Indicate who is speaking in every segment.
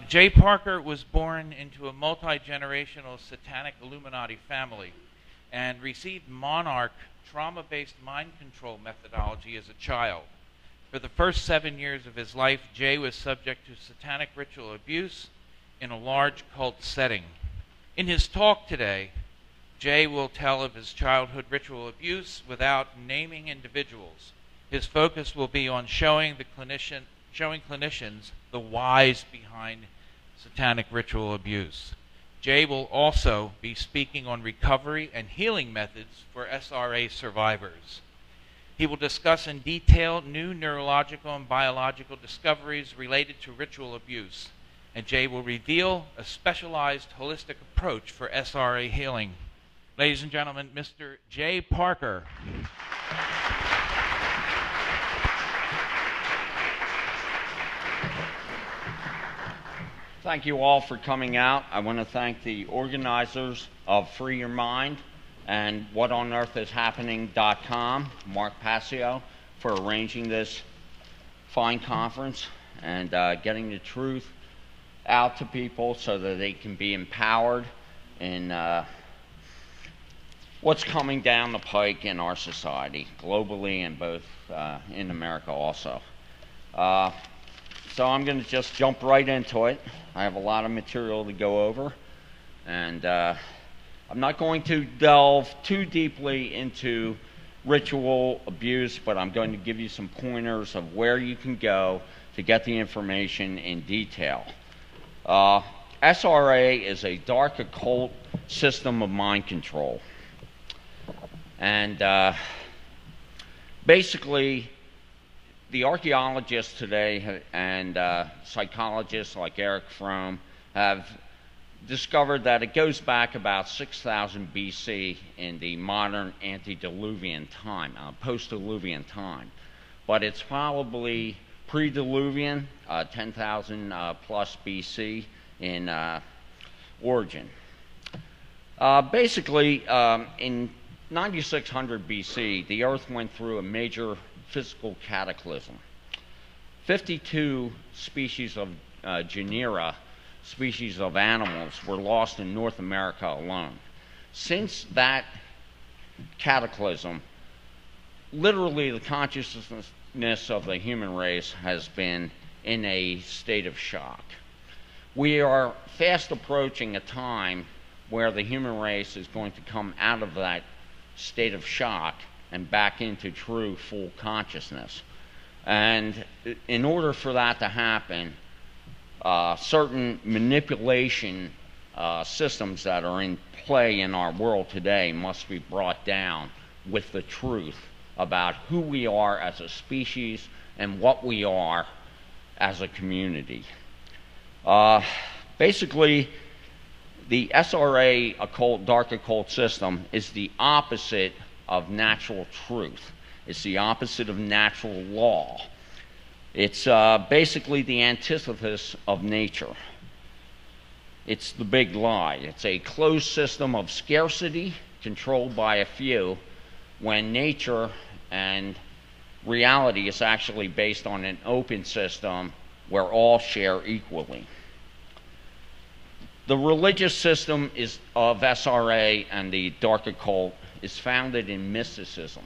Speaker 1: Jay Parker was born into a multi-generational satanic Illuminati family and received Monarch trauma-based mind control methodology as a child. For the first 7 years of his life, Jay was subject to satanic ritual abuse in a large cult setting. In his talk today, Jay will tell of his childhood ritual abuse without naming individuals. His focus will be on showing clinicians the whys behind satanic ritual abuse. Jay will also be speaking on recovery and healing methods for SRA survivors. He will discuss in detail new neurological and biological discoveries related to ritual abuse, and Jay will reveal a specialized holistic approach for SRA healing. Ladies and gentlemen, Mr. Jay Parker.
Speaker 2: Thank you all for coming out. I want to thank the organizers of Free Your Mind and WhatOnEarthIsHappening.com, Mark Passio, for arranging this fine conference and getting the truth out to people so that they can be empowered in what's coming down the pike in our society, globally and both in America also. So I'm going to just jump right into it. I have a lot of material to go over, and I'm not going to delve too deeply into ritual abuse, but I'm going to give you some pointers of where you can go to get the information in detail. SRA is a dark occult system of mind control. And basically, the archaeologists today and psychologists like Erich Fromm have discovered that it goes back about 6,000 BC in the modern antediluvian time, post-diluvian time. But it's probably pre-diluvian, 10,000 plus BC in origin. Basically, in 9600 BC, the Earth went through a major physical cataclysm. 52 species of genera, species of animals, were lost in North America alone. Since that cataclysm, literally the consciousness of the human race has been in a state of shock. We are fast approaching a time where the human race is going to come out of that state of shock and back into true full consciousness. And in order for that to happen, certain manipulation systems that are in play in our world today must be brought down with the truth about who we are as a species and what we are as a community. Basically, the SRA occult, dark occult system is the opposite of natural truth. It's the opposite of natural law. It's basically the antithesis of nature. It's the big lie. It's a closed system of scarcity controlled by a few, when nature and reality is actually based on an open system where all share equally. The religious system of SRA and the dark occult is founded in mysticism.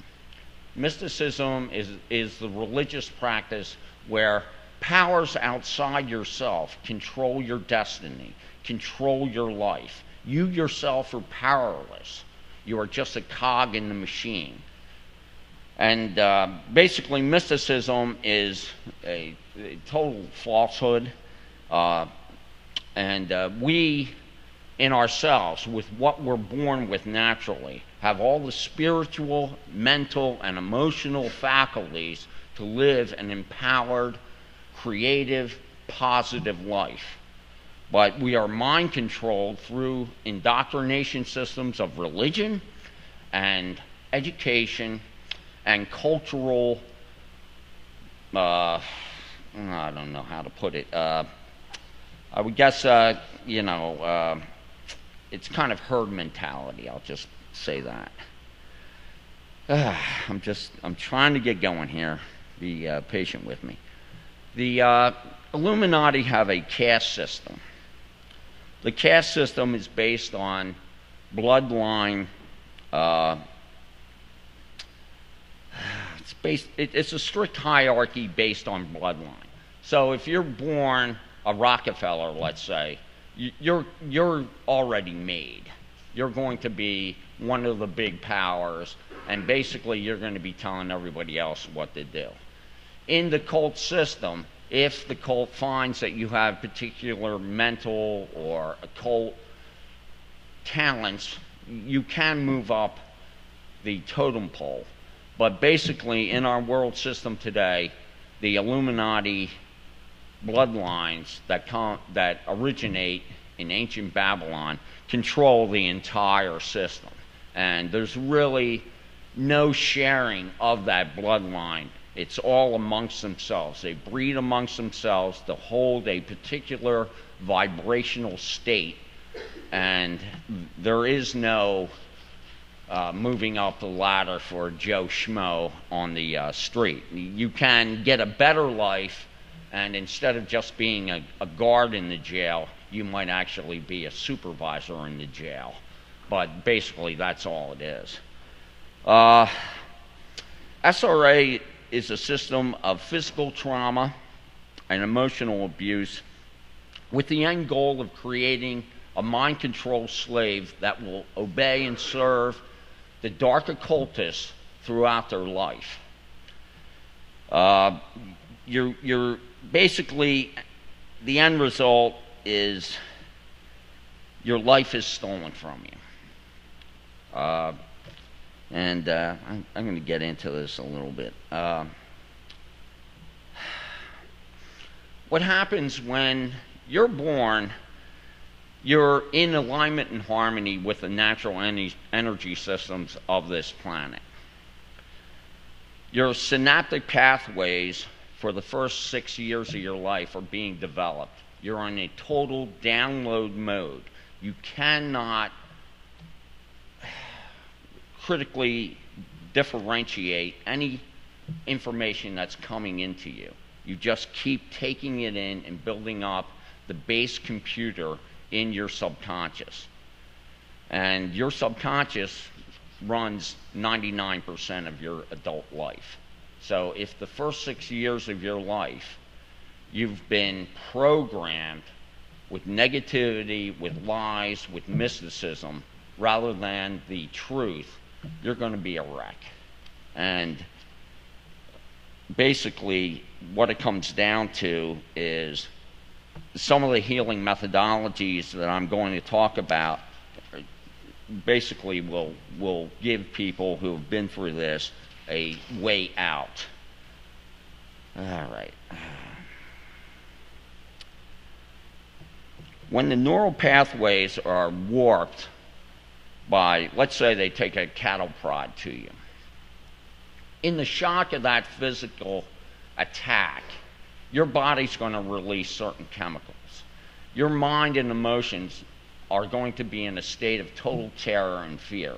Speaker 2: Mysticism is the religious practice where powers outside yourself control your destiny, control your life. You yourself are powerless. You are just a cog in the machine. And basically, mysticism is a total falsehood. And we, in ourselves, with what we're born with naturally, have all the spiritual, mental, and emotional faculties to live an empowered, creative, positive life. But we are mind controlled through indoctrination systems of religion and education and cultural, I don't know how to put it, I would guess, it's kind of herd mentality. I'll just say that. I'm trying to get going here. Be patient with me. The Illuminati have a caste system. The caste system is based on bloodline. It's a strict hierarchy based on bloodline. So if you're born a Rockefeller, let's say, you're already made. You're going to be one of the big powers, and basically you're going to be telling everybody else what to do. In the cult system, if the cult finds that you have particular mental or occult talents, you can move up the totem pole. But basically, in our world system today, the Illuminati bloodlines that originate in ancient Babylon control the entire system. And there's really no sharing of that bloodline. It's all amongst themselves. They breed amongst themselves to hold a particular vibrational state, and there is no moving up the ladder for Joe Schmo on the street. You can get a better life, and instead of just being a guard in the jail, you might actually be a supervisor in the jail. But basically, that's all it is. SRA is a system of physical trauma and emotional abuse with the end goal of creating a mind control slave that will obey and serve the dark occultists throughout their life. You're basically, the end result is your life is stolen from you. I'm going to get into this a little bit. What happens when you're born, you're in alignment and harmony with the natural energy systems of this planet. Your synaptic pathways for the first 6 years of your life are being developed. You're on a total download mode. You cannot critically differentiate any information that's coming into you. You just keep taking it in and building up the base computer in your subconscious. And your subconscious runs 99% of your adult life. So if the first 6 years of your life you've been programmed with negativity, with lies, with mysticism, rather than the truth, you're going to be a wreck. And basically what it comes down to is some of the healing methodologies that I'm going to talk about basically will give people who have been through this a way out. All right. When the neural pathways are warped by, let's say they take a cattle prod to you, in the shock of that physical attack, your body's going to release certain chemicals. Your mind and emotions are going to be in a state of total terror and fear.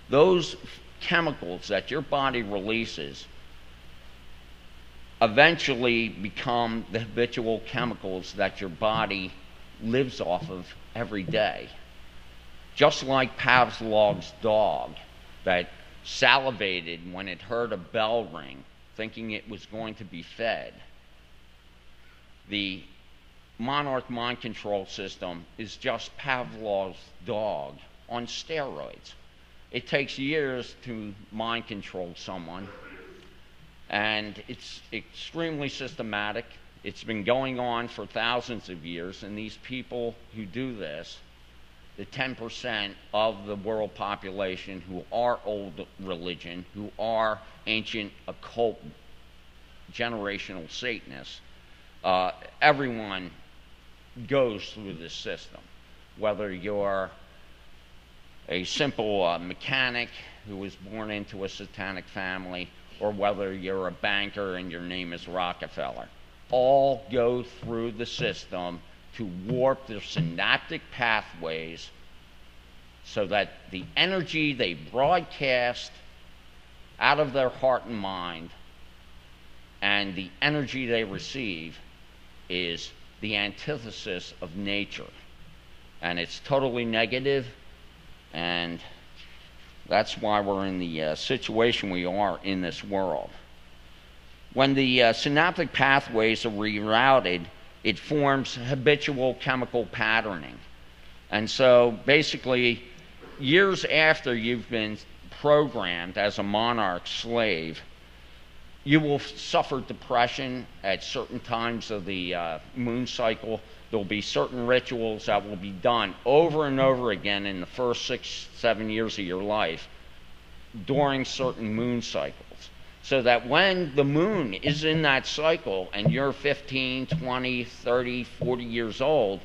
Speaker 2: Those chemicals that your body releases eventually become the habitual chemicals that your body lives off of every day. Just like Pavlov's dog that salivated when it heard a bell ring, thinking it was going to be fed. The Monarch mind control system is just Pavlov's dog on steroids. It takes years to mind control someone, and it's extremely systematic. It's been going on for thousands of years, and these people who do this, the 10% of the world population who are old religion, who are ancient occult generational Satanists, everyone goes through this system. Whether you're a simple mechanic who was born into a satanic family, or whether you're a banker and your name is Rockefeller, all go through the system to warp their synaptic pathways so that the energy they broadcast out of their heart and mind and and the energy they receive is the antithesis of nature. And it's totally negative, and that's why we're in the situation we are in this world. When the synaptic pathways are rerouted, it forms habitual chemical patterning. And so basically, years after you've been programmed as a monarch slave, you will suffer depression at certain times of the moon cycle. There will be certain rituals that will be done over and over again in the first 6, 7 years of your life during certain moon cycles. So that when the moon is in that cycle and you're 15, 20, 30, 40 years old,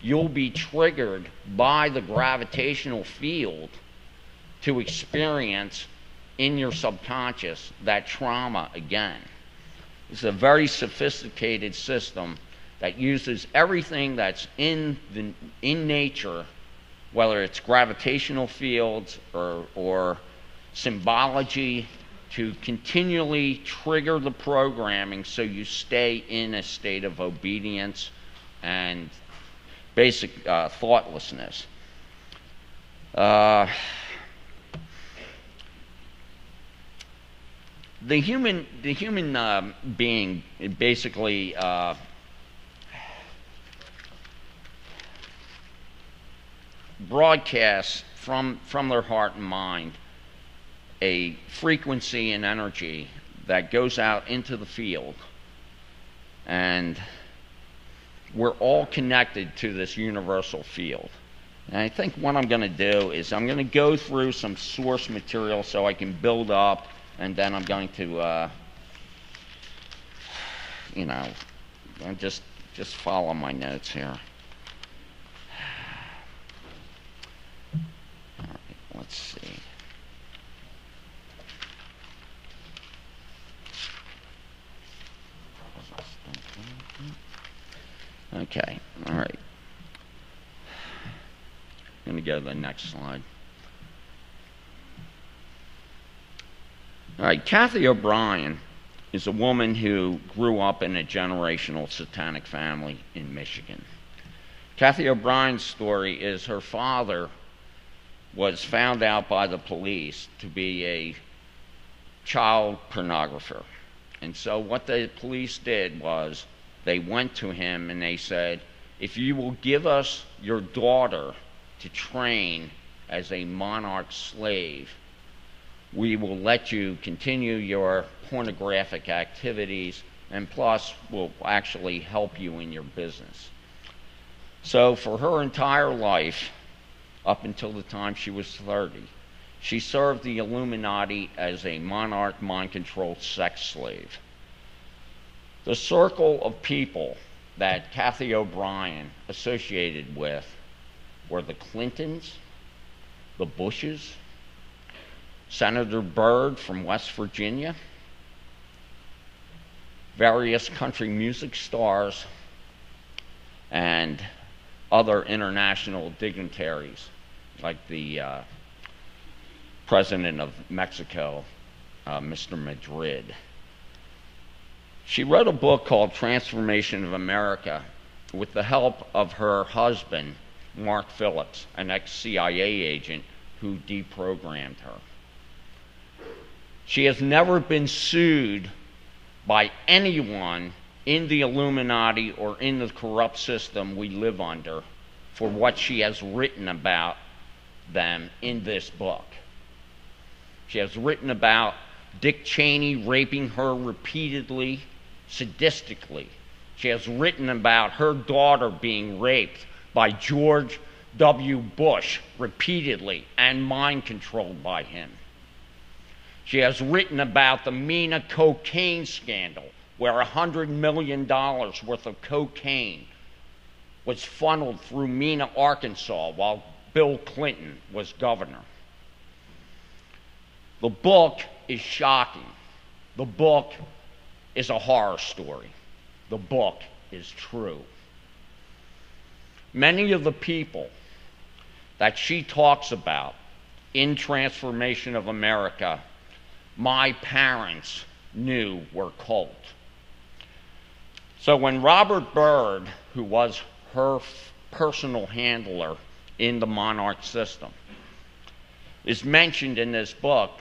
Speaker 2: you'll be triggered by the gravitational field to experience in your subconscious that trauma again. It's a very sophisticated system that uses everything that's in nature, whether it's gravitational fields or symbology, to continually trigger the programming so you stay in a state of obedience and basic thoughtlessness. The human being basically broadcasts from their heart and mind a frequency and energy that goes out into the field, and we're all connected to this universal field. And I think what I'm going to do is I'm going to go through some source material so I can build up, and then I'm going to just follow my notes here. All right, let's see. Okay, all right. I'm going to go to the next slide. All right, Cathy O'Brien is a woman who grew up in a generational satanic family in Michigan. Cathy O'Brien's story is her father was found out by the police to be a child pornographer. And so what the police did was they went to him and they said, if you will give us your daughter to train as a monarch slave, we will let you continue your pornographic activities, and plus we'll actually help you in your business. So for her entire life, up until the time she was 30, she served the Illuminati as a monarch mind-controlled sex slave. The circle of people that Cathy O'Brien associated with were the Clintons, the Bushes, Senator Byrd from West Virginia, various country music stars, and other international dignitaries like the President of Mexico, Mr. Madrid. She wrote a book called Transformation of America with the help of her husband, Mark Phillips, an ex-CIA agent who deprogrammed her. She has never been sued by anyone in the Illuminati or in the corrupt system we live under for what she has written about them in this book. She has written about Dick Cheney raping her repeatedly, sadistically. She has written about her daughter being raped by George W. Bush repeatedly and mind-controlled by him. She has written about the Mena cocaine scandal, where $100 million worth of cocaine was funneled through Mena, Arkansas, while Bill Clinton was governor. The book is shocking. The book is a horror story. The book is true. Many of the people that she talks about in Transformation of America, my parents knew were cult. So when Robert Byrd, who was her personal handler in the Monarch system, is mentioned in this book,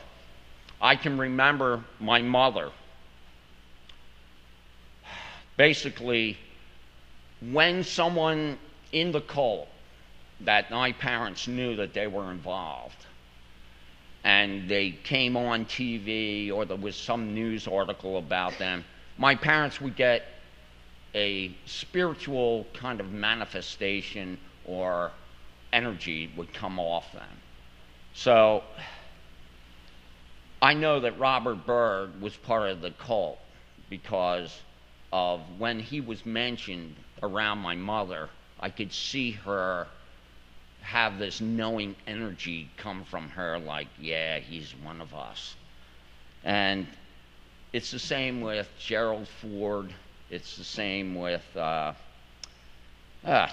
Speaker 2: I can remember my mother. Basically, when someone in the cult that my parents knew that they were involved, and they came on TV or there was some news article about them, my parents would get a spiritual kind of manifestation or energy would come off them. So I know that Robert Byrd was part of the cult because of when he was mentioned around my mother, I could see her have this knowing energy come from her, like, yeah, he's one of us. And it's the same with Gerald Ford. It's the same with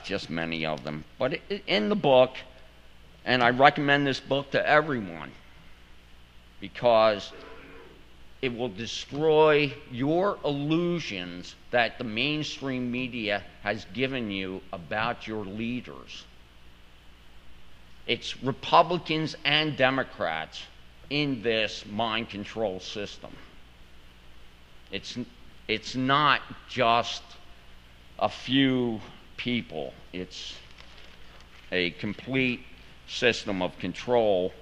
Speaker 2: just many of them. But in the book, and I recommend this book to everyone because it will destroy your illusions that the mainstream media has given you about your leaders. It's Republicans and Democrats in this mind control system. It's not just a few people. It's a complete system of control,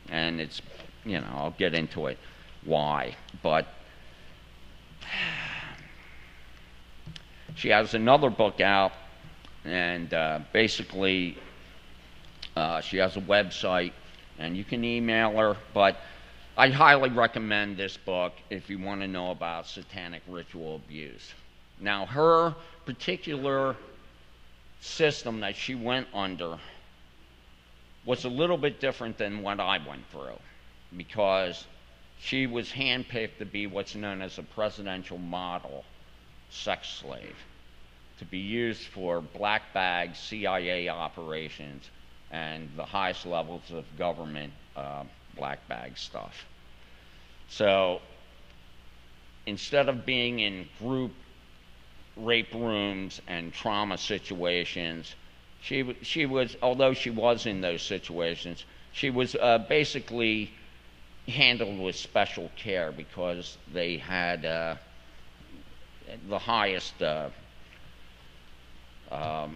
Speaker 2: and it's, I'll get into it why. But she has another book out, and basically she has a website, and you can email her, but I highly recommend this book if you want to know about satanic ritual abuse. Now, her particular system that she went under was a little bit different than what I went through, because she was handpicked to be what's known as a presidential model sex slave, to be used for black bag CIA operations and the highest levels of government black bag stuff. So instead of being in group rape rooms and trauma situations, she was, although she was in those situations, she was basically handled with special care because they had the highest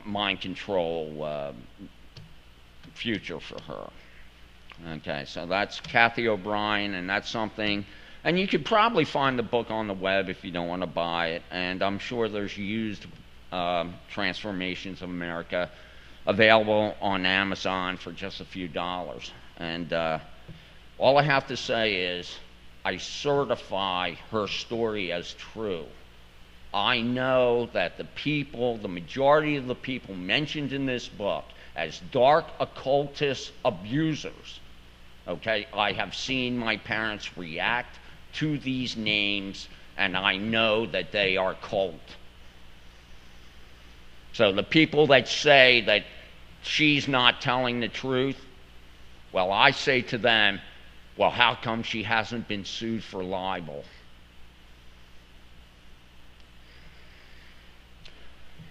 Speaker 2: mind control future for her. Okay, so that's Kathy O'Brien, and that's something, and you could probably find the book on the web if you don't want to buy it, and I'm sure there's used Transformations of America available on Amazon for just a few dollars. And all I have to say is I certify her story as true. I know that the majority of the people mentioned in this book as dark occultist abusers, okay, I have seen my parents react to these names, and I know that they are cult. So the people that say that she's not telling the truth, well, I say to them, well, how come she hasn't been sued for libel?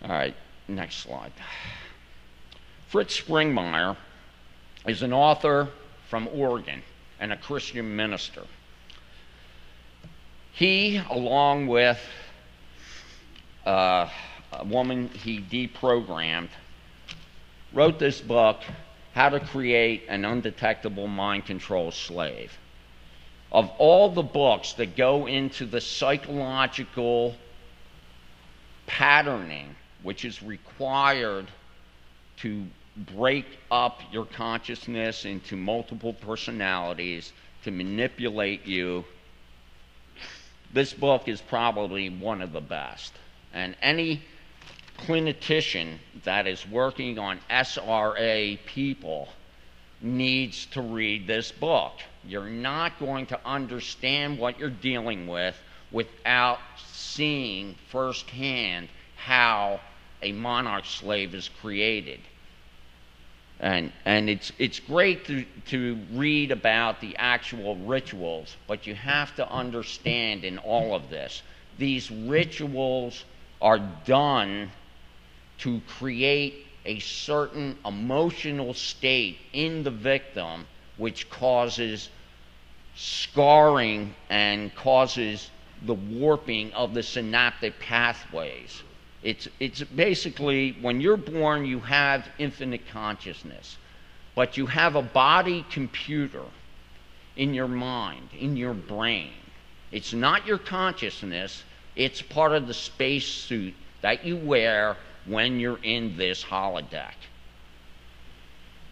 Speaker 2: All right, next slide. Fritz Springmeier is an author from Oregon and a Christian minister. He, along with a woman he deprogrammed, wrote this book, How to Create an Undetectable Mind Control Slave. Of all the books that go into the psychological patterning which is required to break up your consciousness into multiple personalities to manipulate you, this book is probably one of the best. And any clinician that is working on SRA people needs to read this book. You're not going to understand what you're dealing with without seeing firsthand how a monarch slave is created. And it's great to read about the actual rituals, but you have to understand in all of this, these rituals are done to create a certain emotional state in the victim, which causes scarring and causes the warping of the synaptic pathways. It's basically, when you're born, you have infinite consciousness, but you have a body computer in your mind, in your brain. It's not your consciousness, it's part of the space suit that you wear when you're in this holodeck.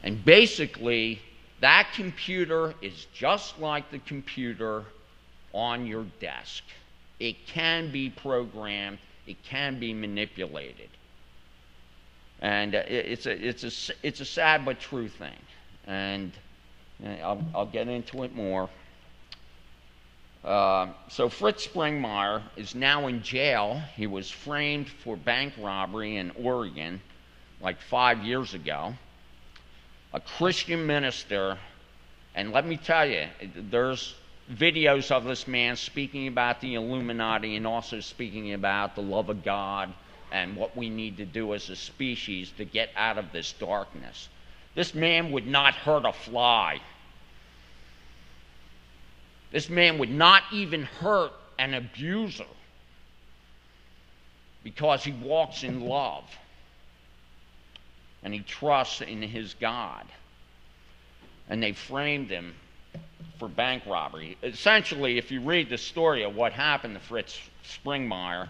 Speaker 2: And basically, that computer is just like the computer on your desk. It can be programmed, it can be manipulated. And it's a sad but true thing. And I'll get into it more. So Fritz Springmeier is now in jail. He was framed for bank robbery in Oregon like 5 years ago. A Christian minister, and let me tell you, there's videos of this man speaking about the Illuminati and also speaking about the love of God and what we need to do as a species to get out of this darkness. This man would not hurt a fly. This man would not even hurt an abuser because he walks in love and he trusts in his God. And they framed him for bank robbery. Essentially, if you read the story of what happened to Fritz Springmeier,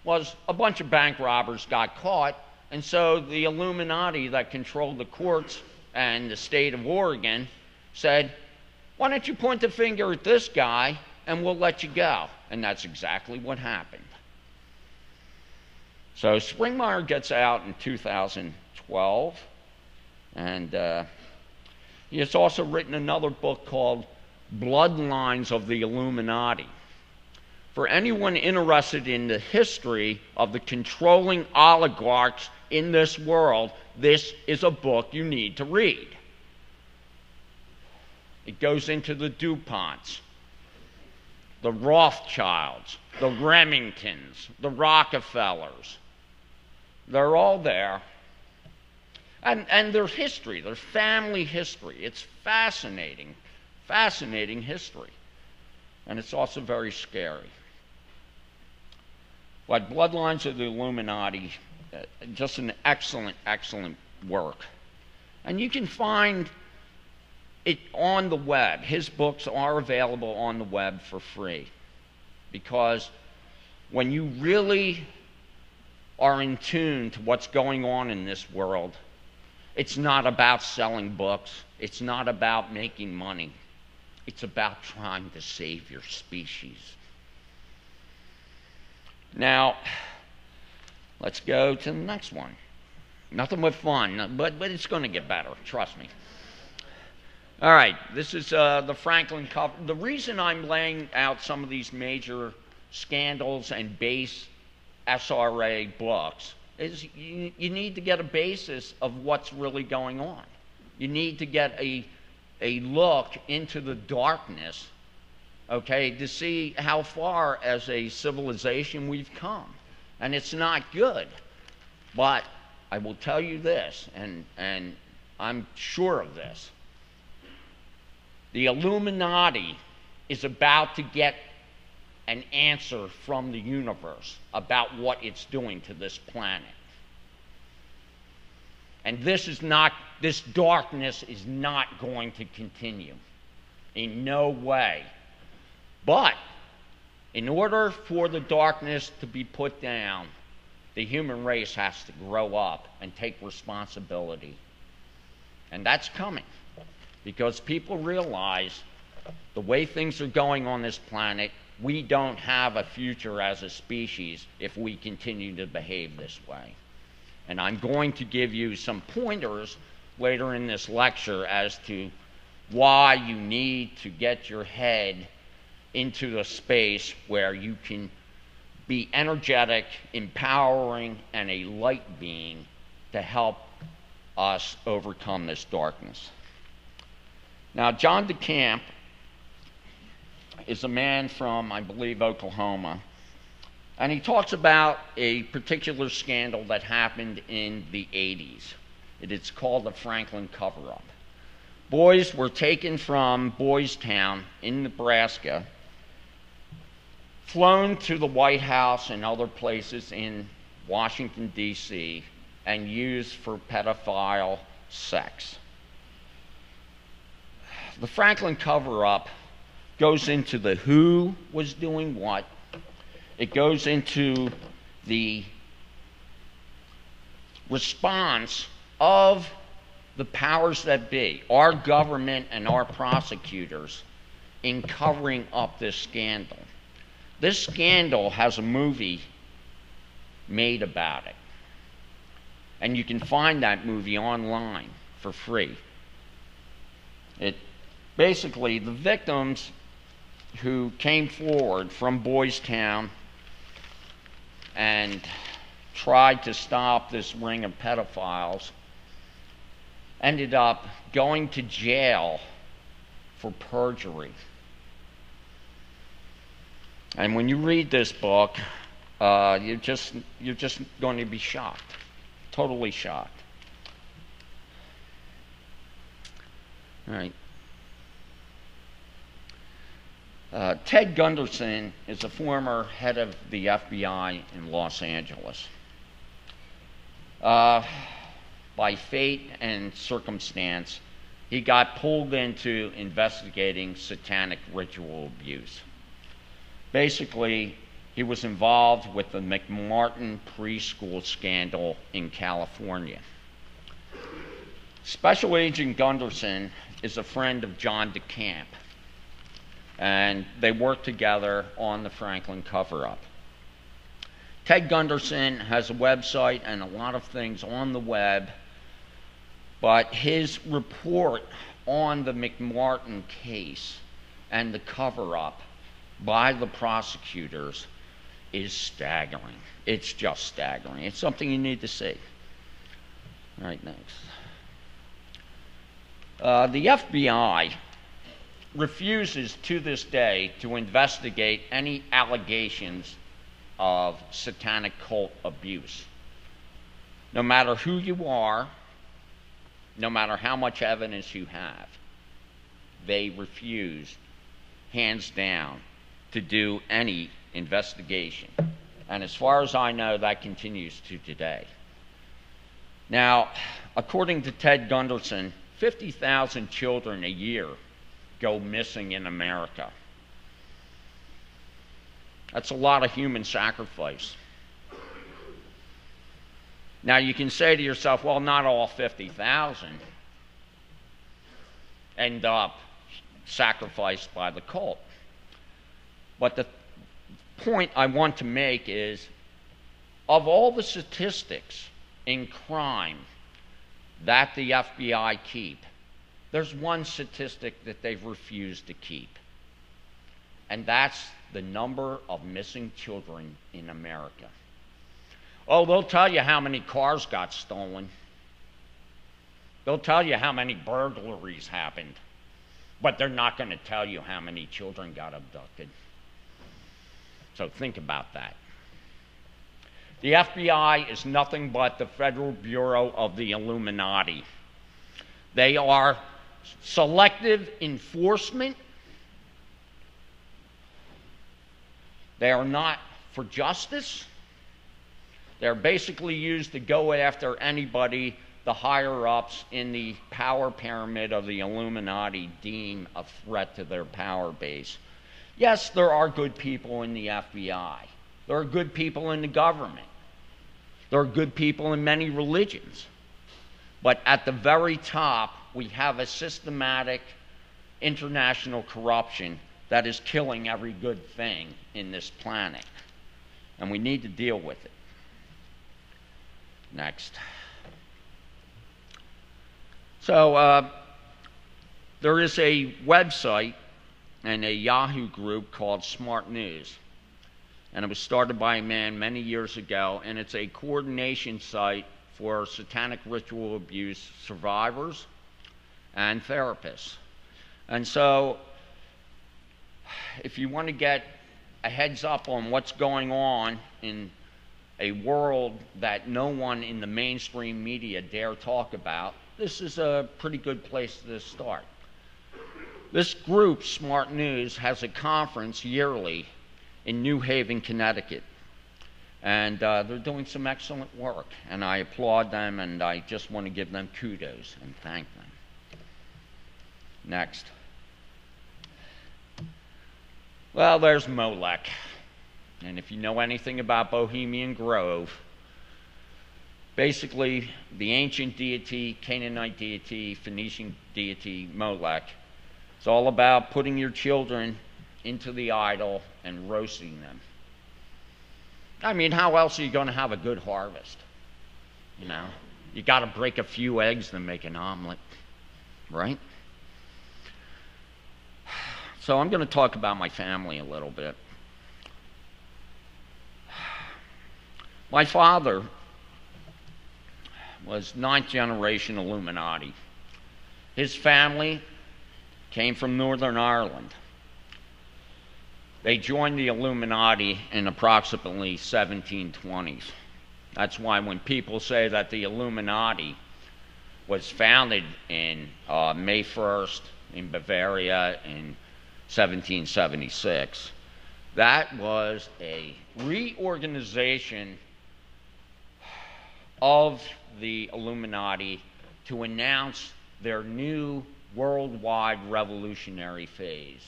Speaker 2: was a bunch of bank robbers got caught, and so the Illuminati that controlled the courts and the state of Oregon said, why don't you point the finger at this guy and we'll let you go? And that's exactly what happened. So Springmeier gets out in 2012, and he has also written another book called Bloodlines of the Illuminati. For anyone interested in the history of the controlling oligarchs in this world, this is a book you need to read. It goes into the DuPonts, the Rothschilds, the Remingtons, the Rockefellers. They're all there. And their history, their family history. It's fascinating, fascinating history. And it's also very scary. But Bloodlines of the Illuminati, just an excellent, excellent work. And you can find it on the web. His books are available on the web for free. Because when you really are in tune to what's going on in this world, it's not about selling books. It's not about making money. It's about trying to save your species. Now, let's go to the next one. Nothing but fun, but it's going to get better, trust me. All right, this is the Franklin cover. The reason I'm laying out some of these major scandals and base SRA books is you need to get a basis of what's really going on. You need to get a look into the darkness, okay, to see how far as a civilization we've come. And it's not good. But I will tell you this, and I'm sure of this. The Illuminati is about to get an answer from the universe about what it's doing to this planet. And this darkness is not going to continue. In no way. But in order for the darkness to be put down, the human race has to grow up and take responsibility. And that's coming. Because people realize the way things are going on this planet, we don't have a future as a species if we continue to behave this way. And I'm going to give you some pointers later in this lecture as to why you need to get your head into a space where you can be energetic, empowering, and a light being to help us overcome this darkness. Now, John DeCamp is a man from, I believe, Oklahoma. And he talks about a particular scandal that happened in the 80s. It's called the Franklin cover-up. Boys were taken from Boys Town in Nebraska, flown to the White House and other places in Washington, D.C., and used for pedophile sex. The Franklin cover-up goes into the who was doing what. It goes into the response of the powers that be, our government and our prosecutors, in covering up this scandal. This scandal has a movie made about it. And you can find that movie online for free. Basically, the victims who came forward from Boys Town and tried to stop this ring of pedophiles ended up going to jail for perjury. And when you read this book, you're just going to be shocked, totally shocked. All right. Ted Gunderson is a former head of the FBI in Los Angeles. By fate and circumstance, he got pulled into investigating satanic ritual abuse. Basically, he was involved with the McMartin preschool scandal in California. Special Agent Gunderson is a friend of John DeCamp, and they worked together on the Franklin cover-up. Ted Gunderson has a website and a lot of things on the web, but his report on the McMartin case and the cover-up by the prosecutors is staggering. It's just staggering. It's something you need to see. All right, next. The FBI refuses to this day to investigate any allegations of satanic cult abuse. No matter who you are, no matter how much evidence you have, they refuse, hands down, to do any investigation. And as far as I know, that continues to today. Now, according to Ted Gunderson, 50,000 children a year go missing in America. That's a lot of human sacrifice. Now, you can say to yourself, well, not all 50,000 end up sacrificed by the cult. But the point I want to make is, of all the statistics in crime that the FBI keep, there's one statistic that they've refused to keep, and that's the number of missing children in America. Oh, they'll tell you how many cars got stolen. They'll tell you how many burglaries happened, but they're not going to tell you how many children got abducted. So think about that. The FBI is nothing but the Federal Bureau of the Illuminati. They are selective enforcement. They are not for justice. They're basically used to go after anybody the higher-ups in the power pyramid of the Illuminati deem a threat to their power base. Yes, there are good people in the FBI. There are good people in the government. There are good people in many religions. But at the very top, we have a systematic international corruption that is killing every good thing in this planet. And we need to deal with it. Next. So there is a website and a Yahoo group called Smart News. And it was started by a man many years ago, and it's a coordination site for satanic ritual abuse survivors and therapists. And so if you want to get a heads up on what's going on in a world that no one in the mainstream media dare talk about, this is a pretty good place to start. This group, Smart News, has a conference yearly in New Haven, Connecticut. And they're doing some excellent work. And I applaud them, and I just want to give them kudos and thank them. Next. Well, there's Molech. And if you know anything about Bohemian Grove, basically the ancient deity, Canaanite deity, Phoenician deity, Molech, it's all about putting your children into the idol and roasting them. I mean, how else are you going to have a good harvest? You know, you got to break a few eggs to make an omelet, right? So I'm going to talk about my family a little bit. My father was ninth generation Illuminati. His family came from Northern Ireland. They joined the Illuminati in approximately 1720s. That's why when people say that the Illuminati was founded in May 1st in Bavaria in 1776, that was a reorganization of the Illuminati to announce their new worldwide revolutionary phase.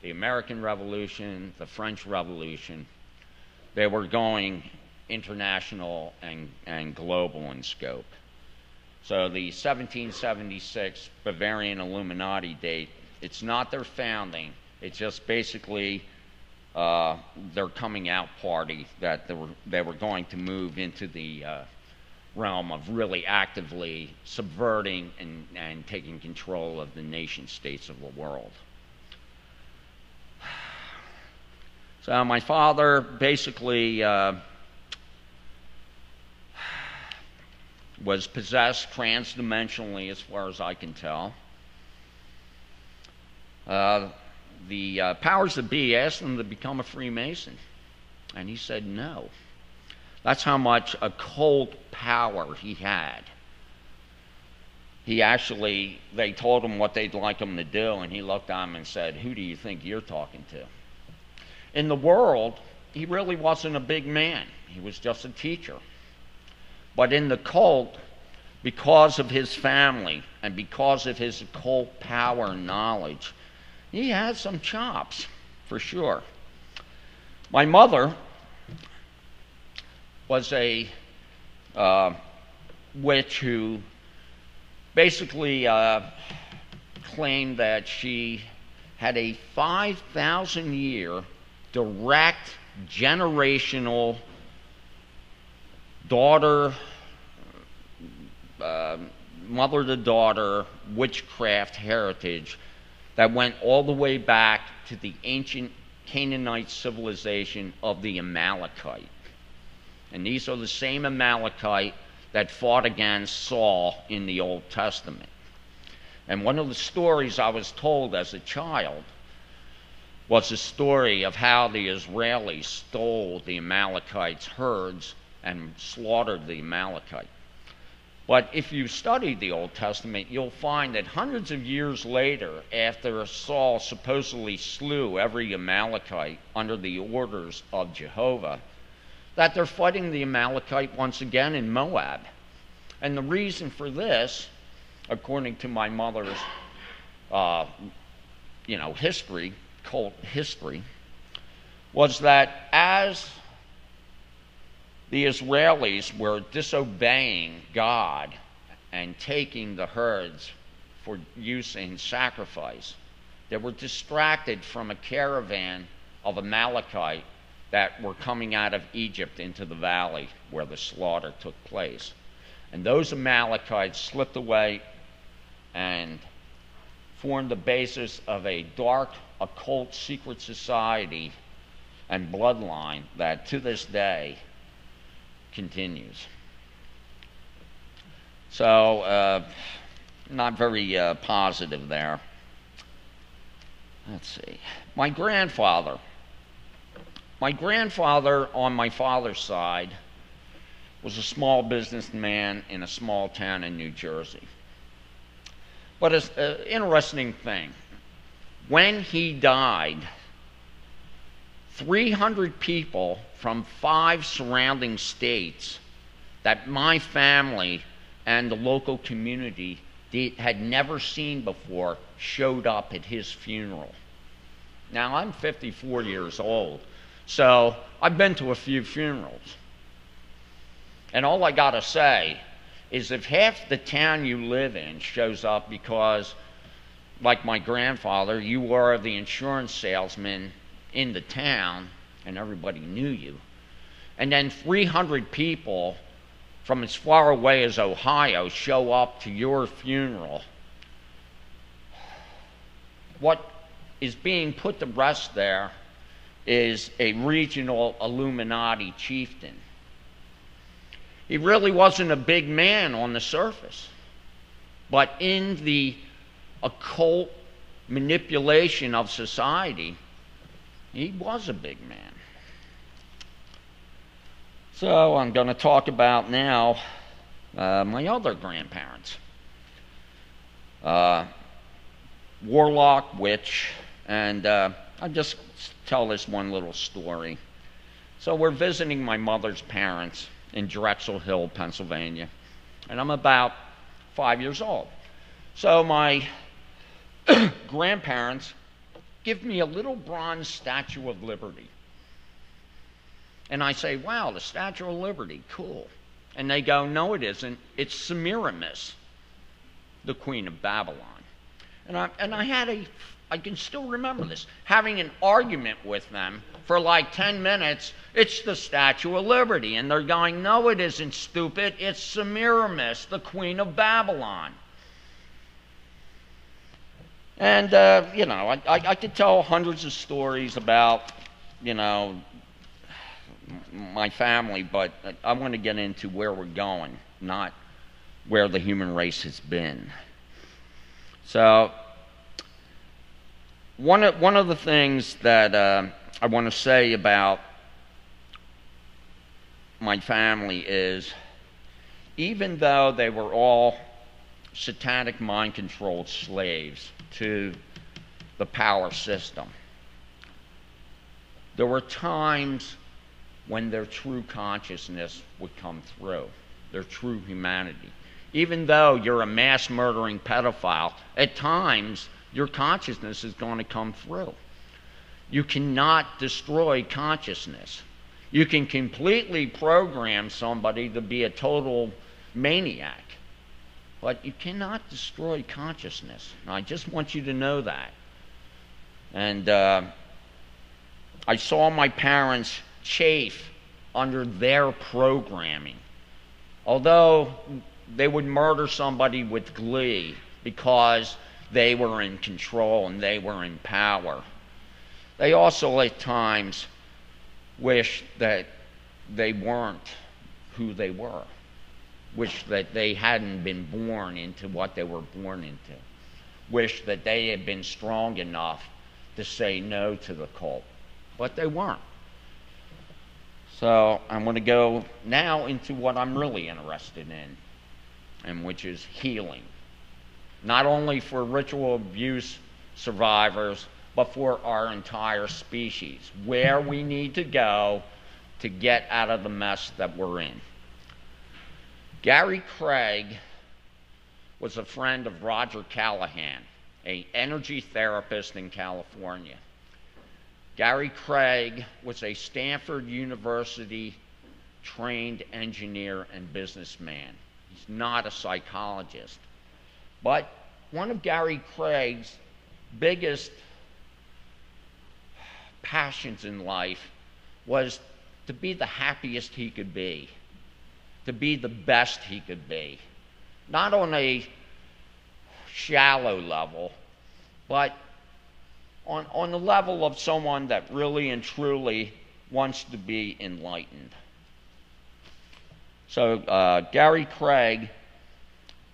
Speaker 2: The American Revolution, the French Revolution, they were going international and global in scope. So the 1776 Bavarian Illuminati date, it's not their founding, it's just basically their coming out party that they were going to move into the realm of really actively subverting and taking control of the nation states of the world. So my father basically was possessed transdimensionally, as far as I can tell. The powers that be asked him to become a Freemason, and he said no. That's how much occult power he had. They told him what they'd like him to do, and he looked at them and said, "Who do you think you're talking to?" In the world, he really wasn't a big man. He was just a teacher. But in the cult, because of his family and because of his occult power and knowledge, he had some chops, for sure. My mother was a witch who basically claimed that she had a 5,000-year direct generational mother-to-daughter witchcraft heritage that went all the way back to the ancient Canaanite civilization of the Amalekite. And these are the same Amalekite that fought against Saul in the Old Testament. And one of the stories I was told as a child was the story of how the Israelis stole the Amalekites' herds and slaughtered the Amalekite. But if you study the Old Testament, you'll find that hundreds of years later, after Saul supposedly slew every Amalekite under the orders of Jehovah, that they're fighting the Amalekite once again in Moab. And the reason for this, according to my mother's history, cult history, was that as the Israelis were disobeying God and taking the herds for use in sacrifice, they were distracted from a caravan of Amalekite that were coming out of Egypt into the valley where the slaughter took place. And those Amalekites slipped away and formed the basis of a dark, occult secret society and bloodline that to this day continues. So, not very positive there. Let's see. My grandfather My grandfather on my father's side was a small businessman in a small town in New Jersey. But it's an interesting thing. When he died, 300 people from 5 surrounding states that my family and the local community had never seen before showed up at his funeral. Now, I'm 54 years old, so I've been to a few funerals. And all I gotta say is if half the town you live in shows up because, like my grandfather, you were the insurance salesman in the town and everybody knew you, and then 300 people from as far away as Ohio show up to your funeral, what is being put to rest there is a regional Illuminati chieftain. He really wasn't a big man on the surface, but in the occult manipulation of society, he was a big man. So I'm going to talk about now my other grandparents. Warlock, witch, and I'll just tell this one little story. So we're visiting my mother's parents in Drexel Hill, Pennsylvania, and I'm about 5 years old. So my grandparents give me a little bronze Statue of Liberty. And I say, wow, the Statue of Liberty, cool. And they go, no, it isn't. It's Semiramis, the Queen of Babylon. And I can still remember this, having an argument with them for like 10 minutes. It's the Statue of Liberty. And they're going, no, it isn't, stupid. It's Semiramis, the Queen of Babylon. And, I could tell hundreds of stories about, my family, but I want to get into where we're going, not where the human race has been. So, one of the things that I want to say about my family is, even though they were all satanic mind-controlled slaves to the power system, there were times when their true consciousness would come through, their true humanity. Even though you're a mass-murdering pedophile, at times your consciousness is going to come through. You cannot destroy consciousness. You can completely program somebody to be a total maniac, but you cannot destroy consciousness. And I just want you to know that. And I saw my parents chafe under their programming. Although they would murder somebody with glee because they were in control and they were in power, they also at times wished that they weren't who they were, wished that they hadn't been born into what they were born into, wished that they had been strong enough to say no to the cult, but they weren't. So I'm going to go now into what I'm really interested in, and which is healing. Not only for ritual abuse survivors, but for our entire species, where we need to go to get out of the mess that we're in. Gary Craig was a friend of Roger Callahan, an energy therapist in California. Gary Craig was a Stanford University trained engineer and businessman. He's not a psychologist. But one of Gary Craig's biggest passions in life was to be the happiest he could be, to be the best he could be. Not on a shallow level, but on the level of someone that really and truly wants to be enlightened. So Gary Craig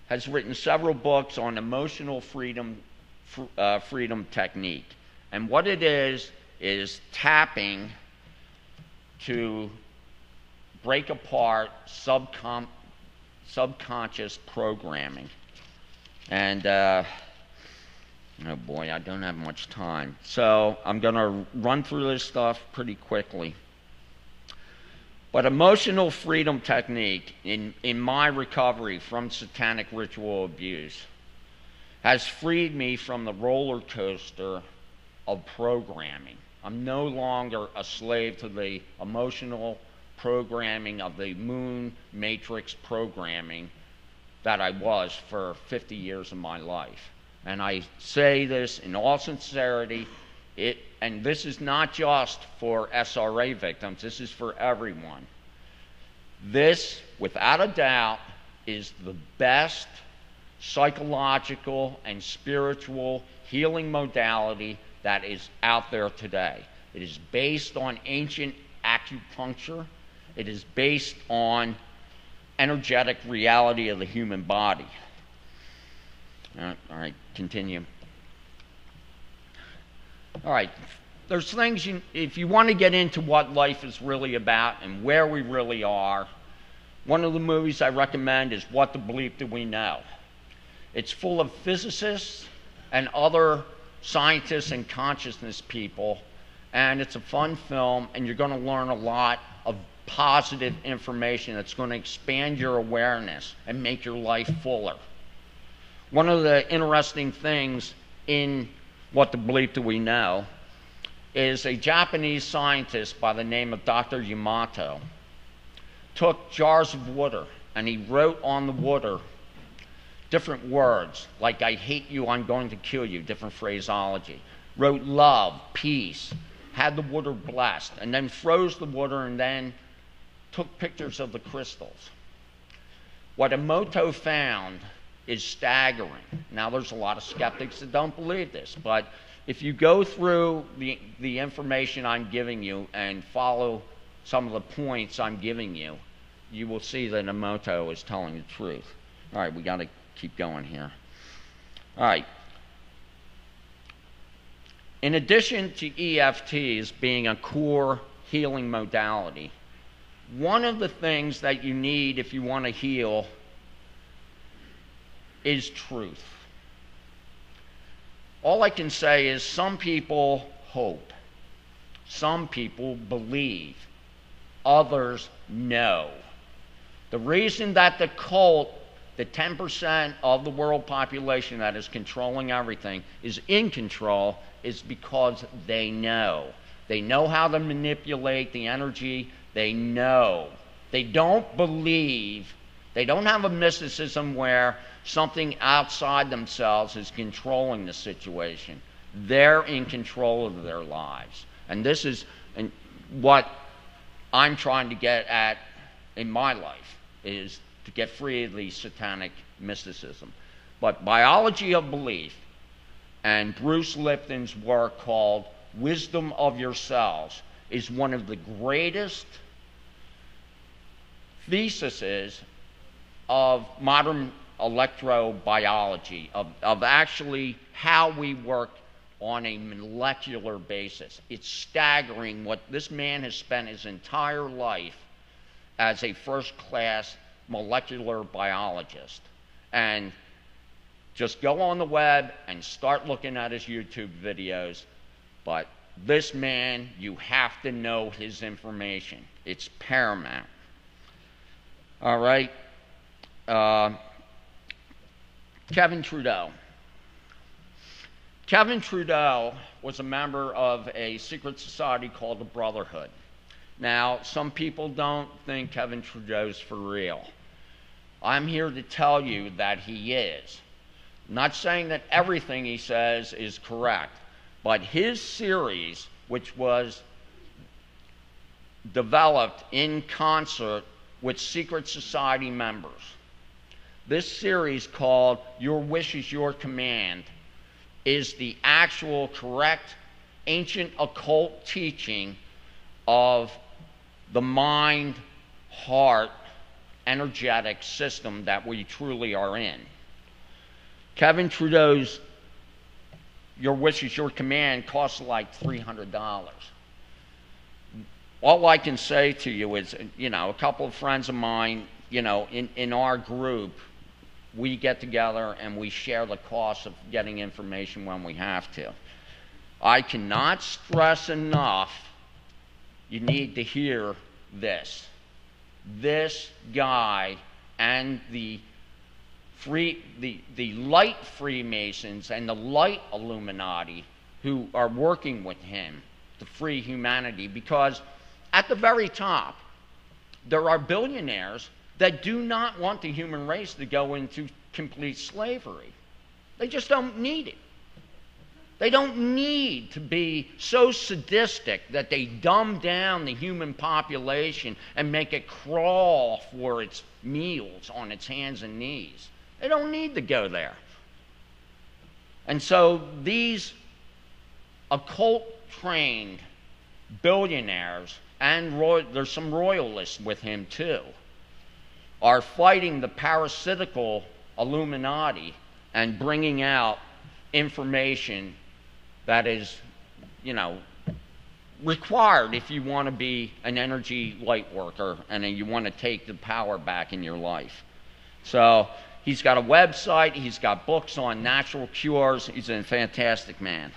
Speaker 2: has written several books on emotional freedom technique. And what it is tapping to break apart subconscious programming. And, oh boy, I don't have much time. So I'm going to run through this stuff pretty quickly. But emotional freedom technique in my recovery from satanic ritual abuse has freed me from the roller coaster of programming. I'm no longer a slave to the emotional programming of the moon matrix programming that I was for 50 years of my life. And I say this in all sincerity, and this is not just for SRA victims, this is for everyone. This, without a doubt, is the best psychological and spiritual healing modality that is out there today. It is based on ancient acupuncture. It is based on energetic reality of the human body. All right, continue. All right, there's things, if you want to get into what life is really about and where we really are, one of the movies I recommend is What the Bleep Do We Know? It's full of physicists and other scientists and consciousness people, and it's a fun film, and you're going to learn a lot of positive information that's going to expand your awareness and make your life fuller. One of the interesting things in What the Bleep Do We Know is a Japanese scientist by the name of Dr. Yamato took jars of water and he wrote on the water different words, like "I hate you, I'm going to kill you," different phraseology. Wrote love, peace, had the water blessed, and then froze the water and then took pictures of the crystals. What Emoto found is staggering. Now, there's a lot of skeptics that don't believe this, but if you go through the information I'm giving you and follow some of the points I'm giving you, you will see that Emoto is telling the truth. All right, we got to keep going here. All right. In addition to EFTs being a core healing modality, one of the things that you need if you want to heal is truth. All I can say is some people hope, some people believe, others know. The reason that the cult, the 10% of the world population that is controlling everything, is in control is because they know. They know how to manipulate the energy. They know. They don't believe. They don't have a mysticism where something outside themselves is controlling the situation. They're in control of their lives. And this is what I'm trying to get at in my life, is to get free of the satanic mysticism. But Biology of Belief and Bruce Lipton's work called Wisdom of Yourselves is one of the greatest theses of modern electrobiology, of actually how we work on a molecular basis. It's staggering what this man has spent his entire life as a first-class molecular biologist. And just go on the web and start looking at his YouTube videos. But this man, you have to know his information. It's paramount. All right. Kevin Trudeau. Kevin Trudeau was a member of a secret society called the Brotherhood. Now, some people don't think Kevin Trudeau's for real. I'm here to tell you that he is. I'm not saying that everything he says is correct, but his series, which was developed in concert with secret society members, this series called Your Wish is Your Command is the actual correct ancient occult teaching of the mind, heart, energetic system that we truly are in. Kevin Trudeau's Your Wish is Your Command costs like $300. all I can say to you is, a couple of friends of mine, in our group, we get together and we share the cost of getting information when we have to. I cannot stress enough, you need to hear this. This guy and the light Freemasons and the light Illuminati who are working with him to free humanity, because at the very top, there are billionaires that do not want the human race to go into complete slavery. They just don't need it. They don't need to be so sadistic that they dumb down the human population and make it crawl for its meals on its hands and knees. They don't need to go there. And so these occult-trained billionaires, and there's some royalists with him too, are fighting the parasitical Illuminati and bringing out information that is, required if you want to be an energy light worker and you want to take the power back in your life. So he's got a website, he's got books on natural cures, he's a fantastic man.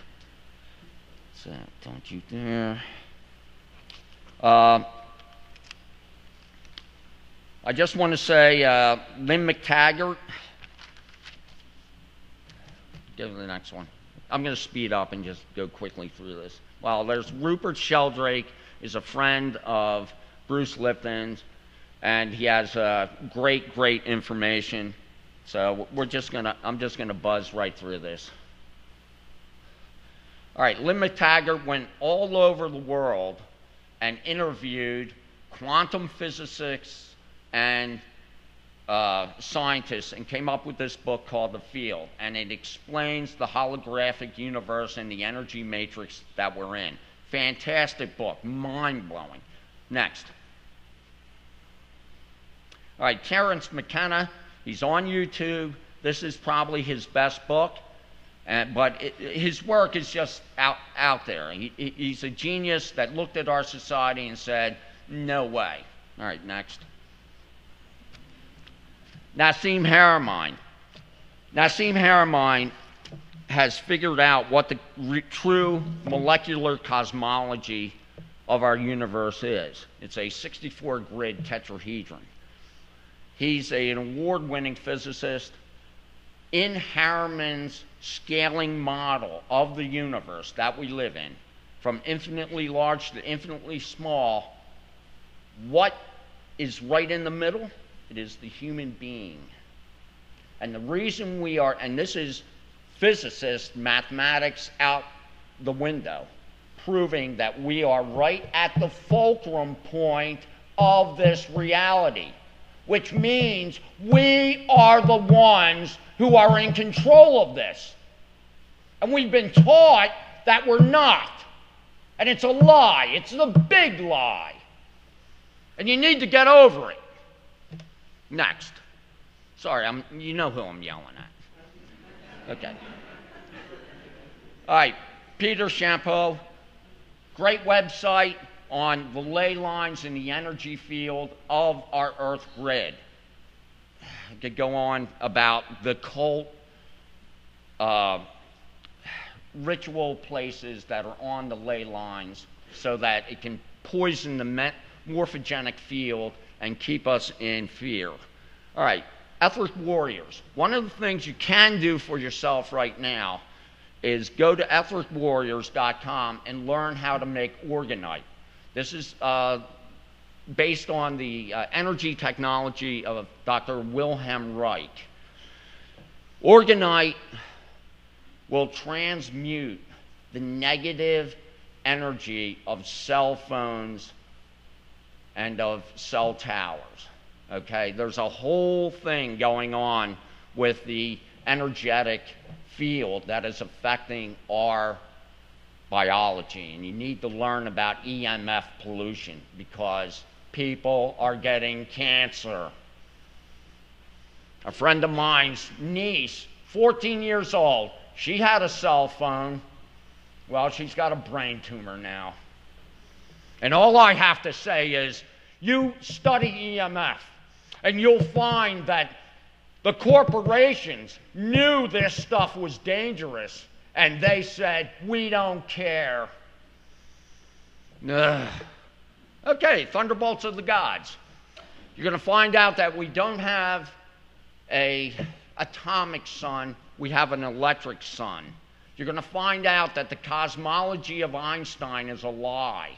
Speaker 2: So don't you dare. I just want to say, Lynn McTaggart. Go to the next one. I'm going to speed up and just go quickly through this. Well, there's Rupert Sheldrake, is a friend of Bruce Lipton's, and he has great information. So I'm just going to buzz right through this. All right, Lynn McTaggart went all over the world and interviewed quantum physicists and scientists and came up with this book called The Field, and it explains the holographic universe and the energy matrix that we're in. Fantastic book, mind-blowing. Next. All right, Terence McKenna, he's on YouTube. This is probably his best book, but his work is just out there. He's a genius that looked at our society and said, no way. All right, next. Nassim Haramein. Nassim Haramein has figured out what the true molecular cosmology of our universe is. It's a 64-grid tetrahedron. He's an award-winning physicist. In Haramein's scaling model of the universe that we live in, from infinitely large to infinitely small, what is right in the middle? It is the human being. And the reason we are, and this is physicists, mathematics out the window, proving that we are right at the fulcrum point of this reality, which means we are the ones who are in control of this. And we've been taught that we're not. And it's a lie. It's the big lie. And you need to get over it. Next. Sorry, you know who I'm yelling at. Okay. All right, Peter Champeau. Great website on the ley lines in the energy field of our Earth grid. I could go on about the cult ritual places that are on the ley lines so that it can poison the morphogenic field and keep us in fear. All right, Etheric Warriors. One of the things you can do for yourself right now is go to ethericwarriors.com and learn how to make orgonite. This is based on the energy technology of Dr. Wilhelm Reich. Orgonite will transmute the negative energy of cell phones and of cell towers. Okay, there's a whole thing going on with the energetic field that is affecting our biology, and you need to learn about EMF pollution because people are getting cancer. A friend of mine's niece, 14 years old, she had a cell phone. Well, she's got a brain tumor now. And all I have to say is, you study EMF, and you'll find that the corporations knew this stuff was dangerous, and they said, we don't care. Ugh. Okay, thunderbolts of the gods. You're going to find out that we don't have an atomic sun, we have an electric sun. You're going to find out that the cosmology of Einstein is a lie.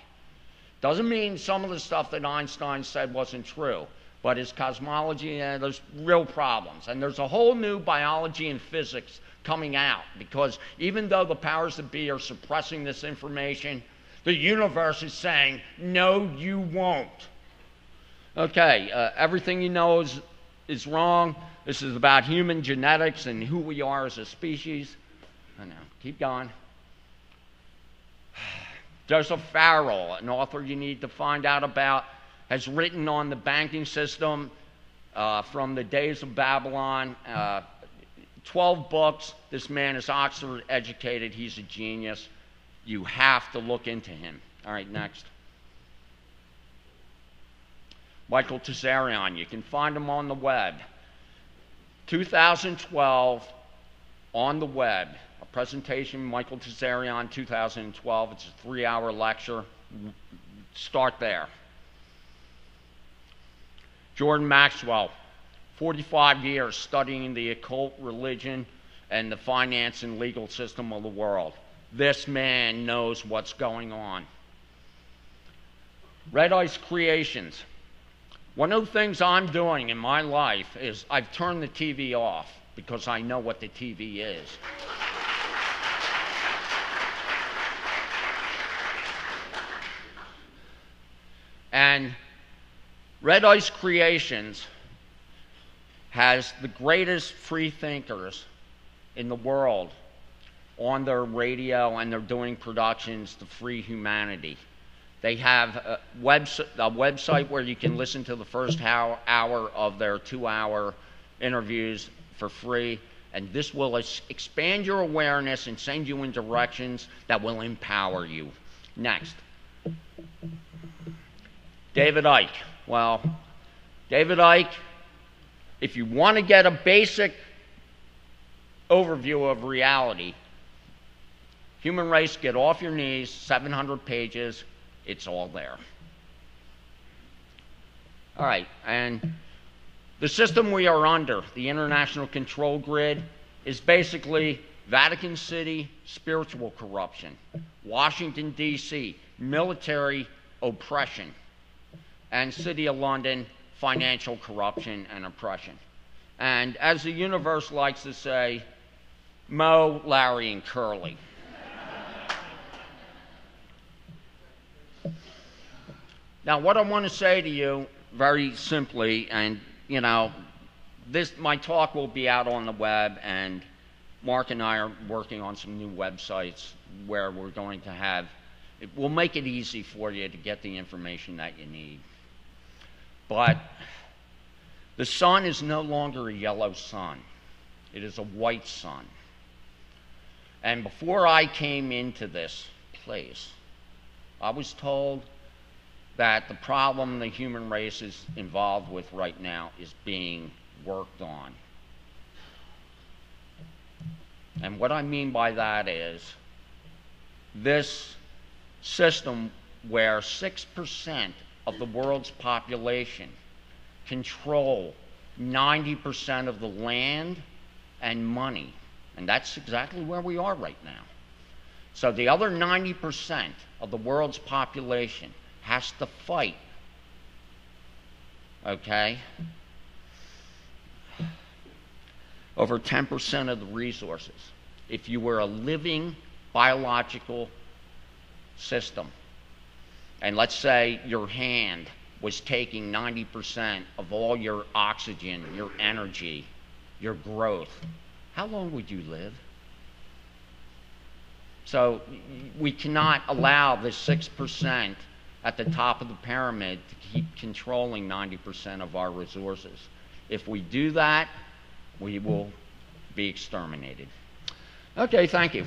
Speaker 2: Doesn't mean some of the stuff that Einstein said wasn't true, but his cosmology, there's real problems. And there's a whole new biology and physics coming out, because even though the powers that be are suppressing this information, the universe is saying, no, you won't. Okay, everything you know is wrong. This is about human genetics and who we are as a species. I know, keep going. Joseph Farrell, an author you need to find out about, has written on the banking system from the days of Babylon. 12 books. This man is Oxford educated. He's a genius. You have to look into him. All right, next. Michael Tessarion. You can find him on the web. 2012 on the web. A presentation, Michael Tessarion, 2012. It's a 3-hour lecture. Start there. Jordan Maxwell, 45 years studying the occult, religion, and the finance and legal system of the world. This man knows what's going on. Red Ice Creations. One of the things I'm doing in my life is I've turned the TV off because I know what the TV is. And Red Ice Creations has the greatest free thinkers in the world on their radio, and they're doing productions to free humanity. They have a website where you can listen to the first hour of their 2-hour interviews for free, and this will expand your awareness and send you in directions that will empower you. Next. David Icke. Well, David Icke, if you want to get a basic overview of reality, Human Race, Get Off Your Knees, 700 pages, it's all there. All right, and the system we are under, the international control grid, is basically Vatican City, spiritual corruption, Washington, D.C., military oppression, and City of London, financial corruption and oppression. And as the universe likes to say, Moe, Larry, and Curly. Now, what I want to say to you very simply, and you know, my talk will be out on the web, and Mark and I are working on some new websites where we're going to have, we'll make it easy for you to get the information that you need. But the sun is no longer a yellow sun. It is a white sun. And before I came into this place, I was told that the problem the human race is involved with right now is being worked on. And what I mean by that is this system where 6% of the world's population control 90% of the land and money. And that's exactly where we are right now. So the other 90% of the world's population has to fight, okay, over 10% of the resources. If you were a living biological system, and let's say your hand was taking 90% of all your oxygen, your energy, your growth, how long would you live? So we cannot allow the 6% at the top of the pyramid to keep controlling 90% of our resources. If we do that, we will be exterminated. Okay, thank you.